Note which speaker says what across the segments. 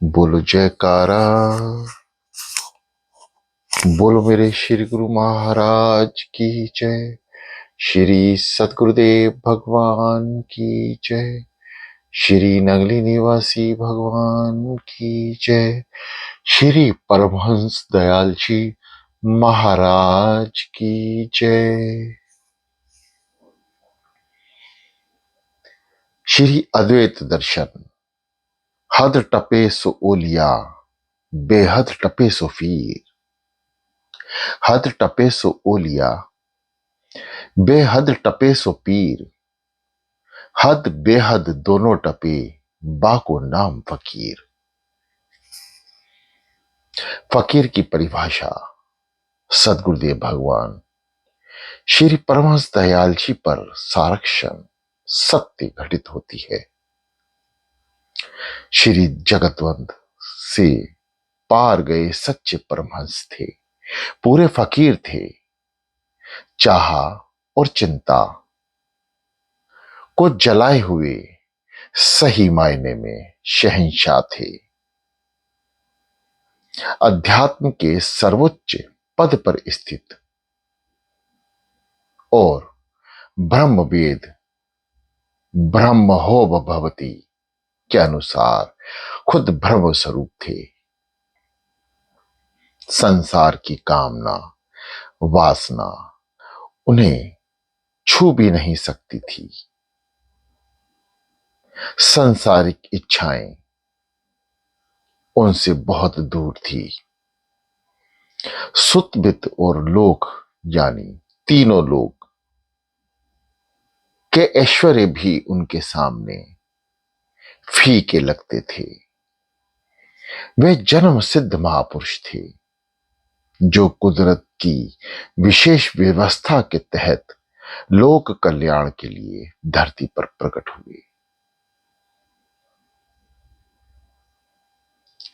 Speaker 1: बोलो जयकारा। बोलो मेरे श्री गुरु महाराज की जय। श्री सतगुरुदेव भगवान की जय। श्री नगली निवासी भगवान की जय। श्री परमहंस दयाल जी महाराज की जय। श्री अद्वैत दर्शन। हद टपे सो ओलिया, बेहद टपे सो फीर। हद टपे सो ओलिया, बेहद टपे सो पीर। हद बेहद दोनों टपे, बाको नाम फकीर। फकीर की परिभाषा सदगुरुदेव भगवान श्री परमहंस दयाल जी पर सारक्षण सत्य घटित होती है। श्री जगतवंत से पार गए सच्चे परमहंस थे, पूरे फकीर थे। चाहा और चिंता को जलाए हुए सही मायने में शहंशाह थे। अध्यात्म के सर्वोच्च पद पर स्थित और ब्रह्म वेद ब्रह्म हो भवती के अनुसार खुद ब्रह्म स्वरूप थे। संसार की कामना वासना उन्हें छू भी नहीं सकती थी। सांसारिक इच्छाएं उनसे बहुत दूर थी। सुत वित्त और लोक यानी तीनों लोक के ऐश्वर्य भी उनके सामने फीके लगते थे। वे जन्म सिद्ध महापुरुष थे जो कुदरत की विशेष व्यवस्था के तहत लोक कल्याण के लिए धरती पर प्रकट हुए।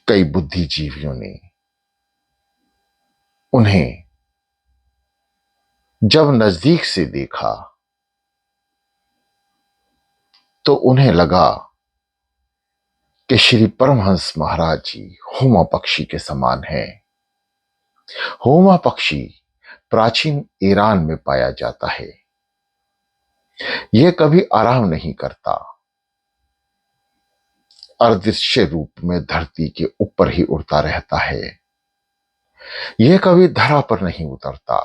Speaker 1: कई बुद्धिजीवियों ने उन्हें जब नजदीक से देखा तो उन्हें लगा कि श्री परमहंस महाराज जी होमा पक्षी के समान हैं। होमा पक्षी प्राचीन ईरान में पाया जाता है। यह कभी आराम नहीं करता, अदृश्य रूप में धरती के ऊपर ही उड़ता रहता है। यह कभी धरा पर नहीं उतरता।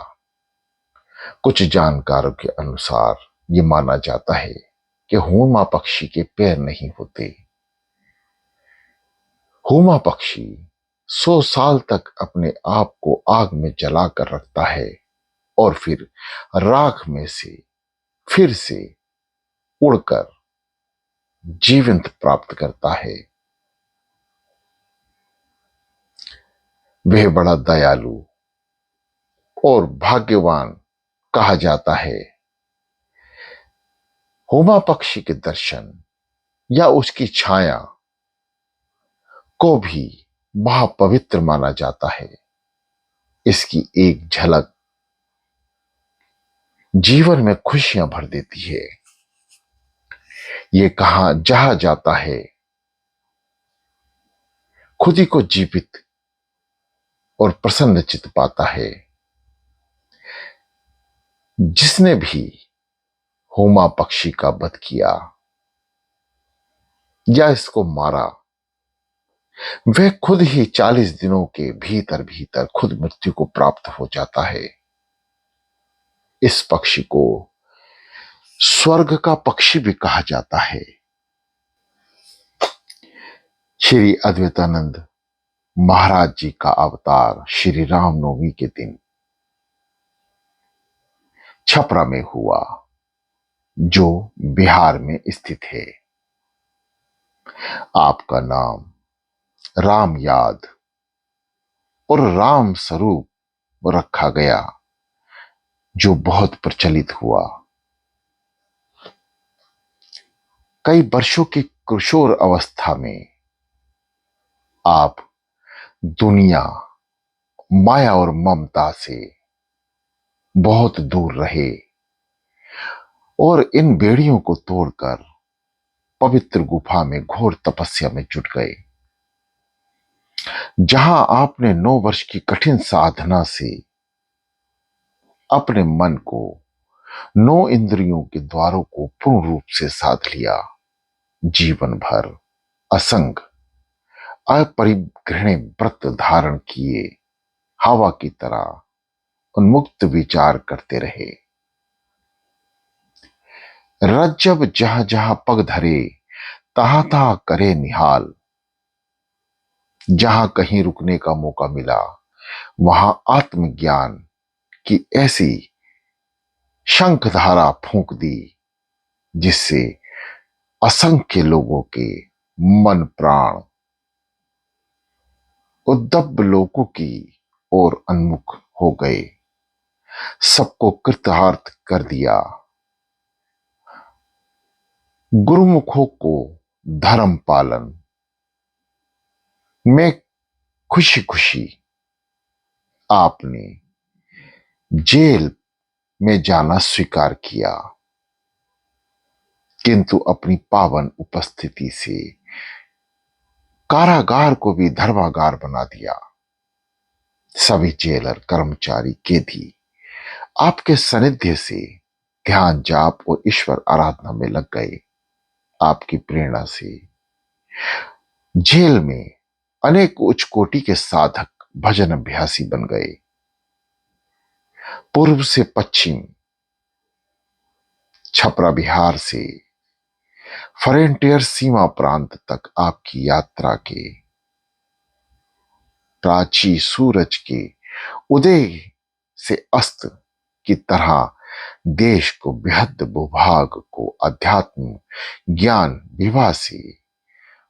Speaker 1: कुछ जानकारों के अनुसार यह माना जाता है कि होमा पक्षी के पैर नहीं होते। होमा पक्षी 100 साल तक अपने आप को आग में जलाकर रखता है और फिर राख में से फिर से उड़कर जीवंत प्राप्त करता है। वह बड़ा दयालु और भाग्यवान कहा जाता है। होमा पक्षी के दर्शन या उसकी छाया को भी महापवित्र माना जाता है। इसकी एक झलक जीवन में खुशियां भर देती है। ये कहा जहां जाता है खुद ही को जीवित और प्रसन्न चित पाता है। जिसने भी होमा पक्षी का वध किया या इसको मारा, वह खुद ही 40 दिनों के भीतर भीतर खुद मृत्यु को प्राप्त हो जाता है। इस पक्षी को स्वर्ग का पक्षी भी कहा जाता है। श्री अद्वैतानंद महाराज जी का अवतार श्री रामनवमी के दिन छपरा में हुआ, जो बिहार में स्थित है। आपका नाम राम याद और राम स्वरूप रखा गया, जो बहुत प्रचलित हुआ। कई वर्षों की किशोर अवस्था में आप दुनिया, माया और ममता से बहुत दूर रहे और इन बेड़ियों को तोड़कर पवित्र गुफा में घोर तपस्या में जुट गए। जहां आपने 9 वर्ष की कठिन साधना से अपने मन को 9 इंद्रियों के द्वारों को पूर्ण रूप से साध लिया, जीवन भर असंग अपरिग्रहण व्रत धारण किए हवा की तरह उन्मुक्त विचार करते रहे। रज्जब जहां जहां पग धरे तहां तहां करे निहाल। जहां कहीं रुकने का मौका मिला वहां आत्मज्ञान की ऐसी शंखधारा फूंक दी जिससे असंख्य लोगों के मन प्राण उद्दब्ब लोगों की ओर उन्मुख हो गए। सबको कृतार्थ कर दिया। गुरुमुखों को धर्म पालन में खुशी खुशी आपने जेल में जाना स्वीकार किया, किंतु अपनी पावन उपस्थिति से कारागार को भी धर्मागार बना दिया। सभी जेलर कर्मचारी कैदी आपके सानिध्य से ध्यान जाप और ईश्वर आराधना में लग गए। आपकी प्रेरणा से जेल में अनेक उच्च कोटि के साधक भजन अभ्यासी बन गए। पूर्व से पश्चिम, छपरा बिहार से फ्रंटियर सीमा प्रांत तक आपकी यात्रा के प्राची सूरज के उदय से अस्त की तरह देश को बृहद भूभाग को अध्यात्म ज्ञान विवाह से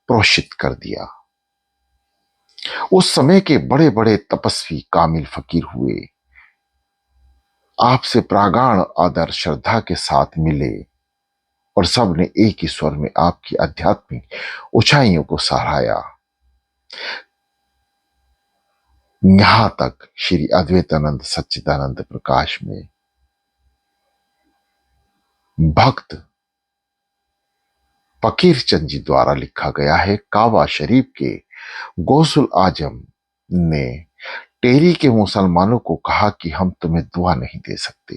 Speaker 1: प्रोषित कर दिया। उस समय के बड़े बड़े तपस्वी कामिल फकीर हुए, आपसे प्रागाढ़ आदर श्रद्धा के साथ मिले और सबने एक ही स्वर में आपकी आध्यात्मिक ऊंचाइयों को सराहा। यहां तक श्री अद्वैतानंद सच्चिदानंद प्रकाश में भक्त फकीर चंद जी द्वारा लिखा गया है। कावा शरीफ के गौसुल आजम ने टेरी के मुसलमानों को कहा कि हम तुम्हें दुआ नहीं दे सकते,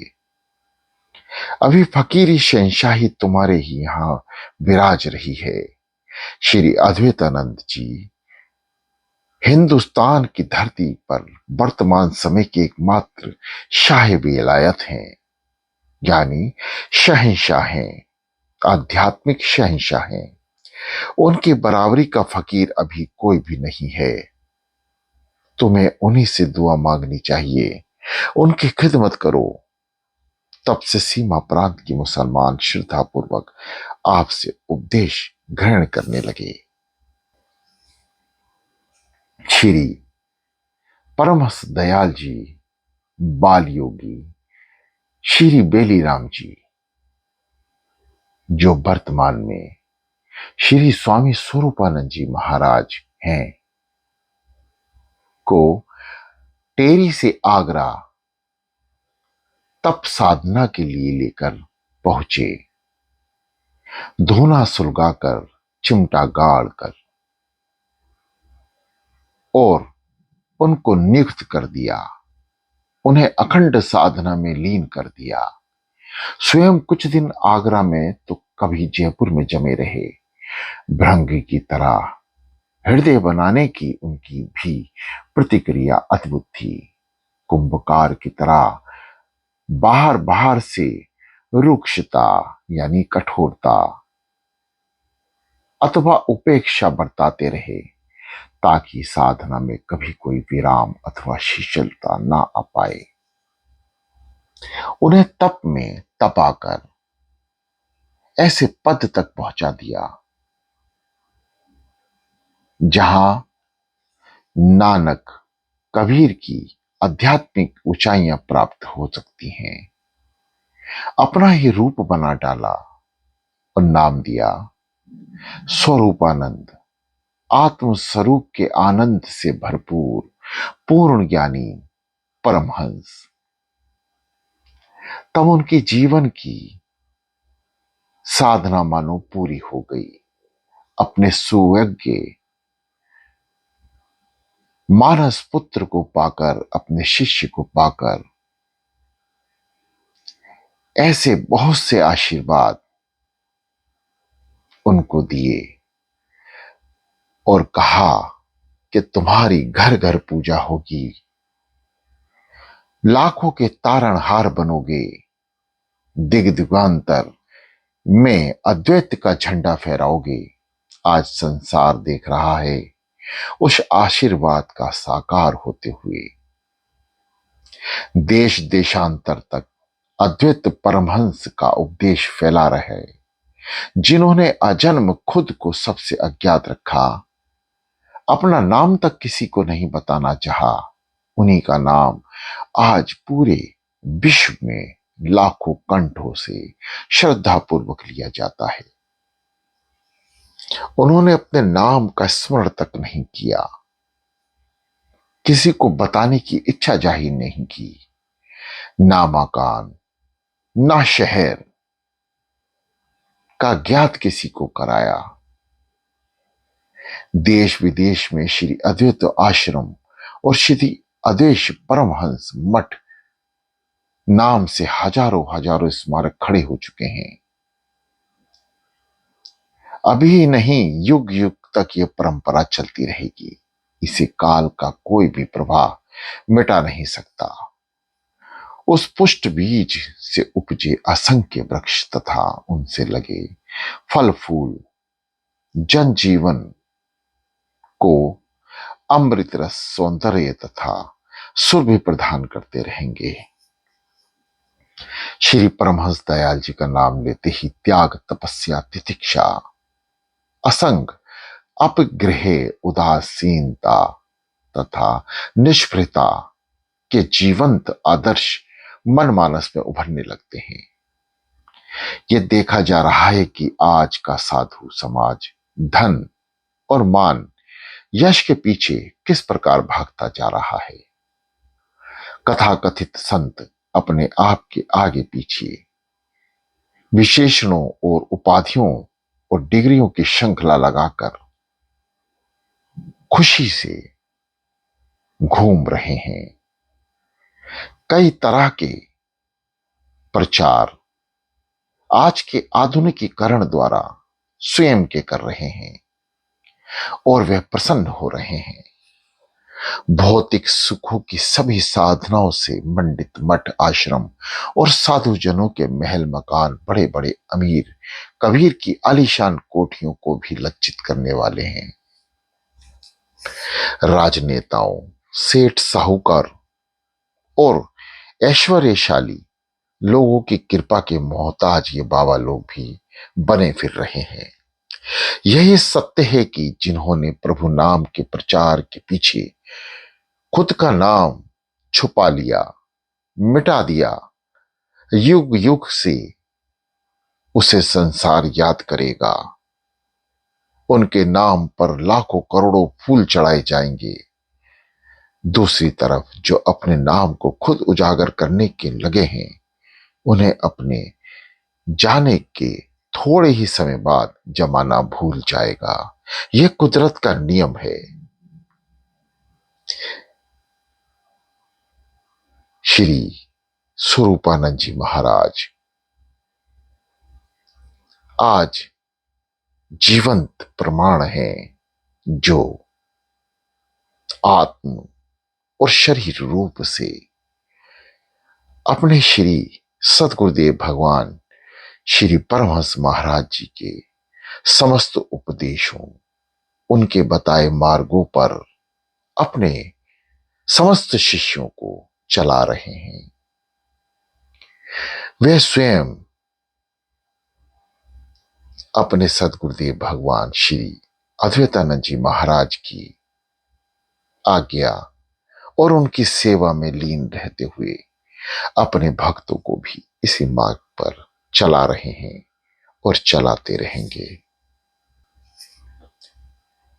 Speaker 1: अभी फकीरी शहंशाही तुम्हारे ही यहां विराज रही है। श्री अद्वैतानंद जी हिंदुस्तान की धरती पर वर्तमान समय के एकमात्र शाह विलायत हैं, यानी शहंशाह हैं, आध्यात्मिक शहंशाह हैं। उनकी बराबरी का फकीर अभी कोई भी नहीं है। तुम्हें उन्हीं से दुआ मांगनी चाहिए, उनकी खिदमत करो। तब से सीमा प्रांत के मुसलमान श्रद्धापूर्वक आपसे उपदेश ग्रहण करने लगे। श्री परमहंस दयाल जी, बाल योगी श्री बेलीराम जी, जो वर्तमान में श्री स्वामी स्वरूपानंद जी महाराज हैं, को टेरी से आगरा तप साधना के लिए लेकर पहुंचे। धोना सुलगाकर, चिमटा गाड़ कर और उनको नियुक्त कर दिया, उन्हें अखंड साधना में लीन कर दिया। स्वयं कुछ दिन आगरा में तो कभी जयपुर में जमे रहे। भृंगी की तरह हृदय बनाने की उनकी भी प्रतिक्रिया अद्भुत थी। कुंभकार की तरह बाहर बाहर से रुक्षता यानी कठोरता अथवा उपेक्षा बरताते रहे, ताकि साधना में कभी कोई विराम अथवा शीतलता ना आ पाए। उन्हें तप में तपाकर ऐसे पद तक पहुंचा दिया जहां नानक कबीर की आध्यात्मिक ऊंचाइयां प्राप्त हो सकती हैं। अपना ही रूप बना डाला और नाम दिया स्वरूपानंद। आत्म स्वरूप के आनंद से भरपूर पूर्ण ज्ञानी परमहंस। तब उनके जीवन की साधना मानो पूरी हो गई। अपने सुयज्ञ मानस पुत्र को पाकर, अपने शिष्य को पाकर ऐसे बहुत से आशीर्वाद उनको दिए और कहा कि तुम्हारी घर घर पूजा होगी, लाखों के तारणहार बनोगे, दिग दिगांतर में अद्वैत का झंडा फहराओगे। आज संसार देख रहा है उस आशीर्वाद का साकार होते हुए। देश देशांतर तक अद्वैत परमहंस का उपदेश फैला रहे। जिन्होंने अजन्म खुद को सबसे अज्ञात रखा, अपना नाम तक किसी को नहीं बताना चाहा, उन्हीं का नाम आज पूरे विश्व में लाखों कंठों से श्रद्धा पूर्वक लिया जाता है। उन्होंने अपने नाम का स्मरण तक नहीं किया, किसी को बताने की इच्छा जाहिर नहीं की, ना मकान ना शहर का ज्ञात किसी को कराया। देश विदेश में श्री अद्वैत आश्रम और श्री अद्वैत परमहंस मठ नाम से हजारों हजारों स्मारक खड़े हो चुके हैं। अभी नहीं, युग युग तक यह परंपरा चलती रहेगी। इसे काल का कोई भी प्रभाव मिटा नहीं सकता। उस पुष्ट बीज से उपजे असंख्य वृक्ष तथा उनसे लगे फल फूल जनजीवन को अमृत रस, सौंदर्य तथा सुरभि प्रदान करते रहेंगे। श्री परमहंस दयाल जी का नाम लेते ही त्याग, तपस्या, तितिक्षा, असंग, अपग्रह, उदासीनता तथा निष्फलता के जीवंत आदर्श मनमानस में उभरने लगते हैं। यह देखा जा रहा है कि आज का साधु समाज धन और मान, यश के पीछे किस प्रकार भागता जा रहा है। कथाकथित संत अपने आप के आगे पीछे विशेषणों और उपाधियों और डिग्रियों की श्रृंखला लगाकर खुशी से घूम रहे हैं। कई तरह के प्रचार आज के आधुनिकीकरण द्वारा स्वयं के कर रहे हैं और वे प्रसन्न हो रहे हैं। भौतिक सुखों की सभी साधनाओं से मंडित मठ, आश्रम और साधुजनों के महल मकान, बड़े बड़े अमीर कबीर की आलीशान कोठियों को भी लज्जित करने वाले हैं। राजनेताओं, सेठ, साहूकार और ऐश्वर्यशाली लोगों की कृपा के मोहताज ये बाबा लोग भी बने फिर रहे हैं। यही सत्य है कि जिन्होंने प्रभु नाम के प्रचार के पीछे खुद का नाम छुपा लिया, मिटा दिया, युग युग से उसे संसार याद करेगा। उनके नाम पर लाखों करोड़ों फूल चढ़ाए जाएंगे। दूसरी तरफ जो अपने नाम को खुद उजागर करने के लगे हैं, उन्हें अपने जाने के थोड़े ही समय बाद जमाना भूल जाएगा। यह कुदरत का नियम है। श्री स्वरूपानंद जी महाराज आज जीवंत प्रमाण है, जो आत्म और शरीर रूप से अपने श्री सदगुरुदेव भगवान श्री परमहंस महाराज जी के समस्त उपदेशों, उनके बताए मार्गों पर अपने समस्त शिष्यों को चला रहे हैं। वे स्वयं अपने सदगुरुदेव भगवान श्री अद्वैतानंद जी महाराज की आज्ञा और उनकी सेवा में लीन रहते हुए अपने भक्तों को भी इसी मार्ग पर चला रहे हैं और चलाते रहेंगे।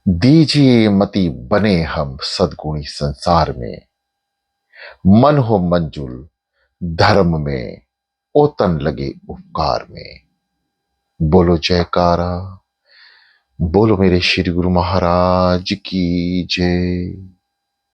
Speaker 1: दीजिए मति बने हम सद्गुणी संसार में, मन हो मंजुल धर्म में, ओतन लगे उपकार में। बोलो जयकारा, बोलो मेरे श्री गुरु महाराज की जय।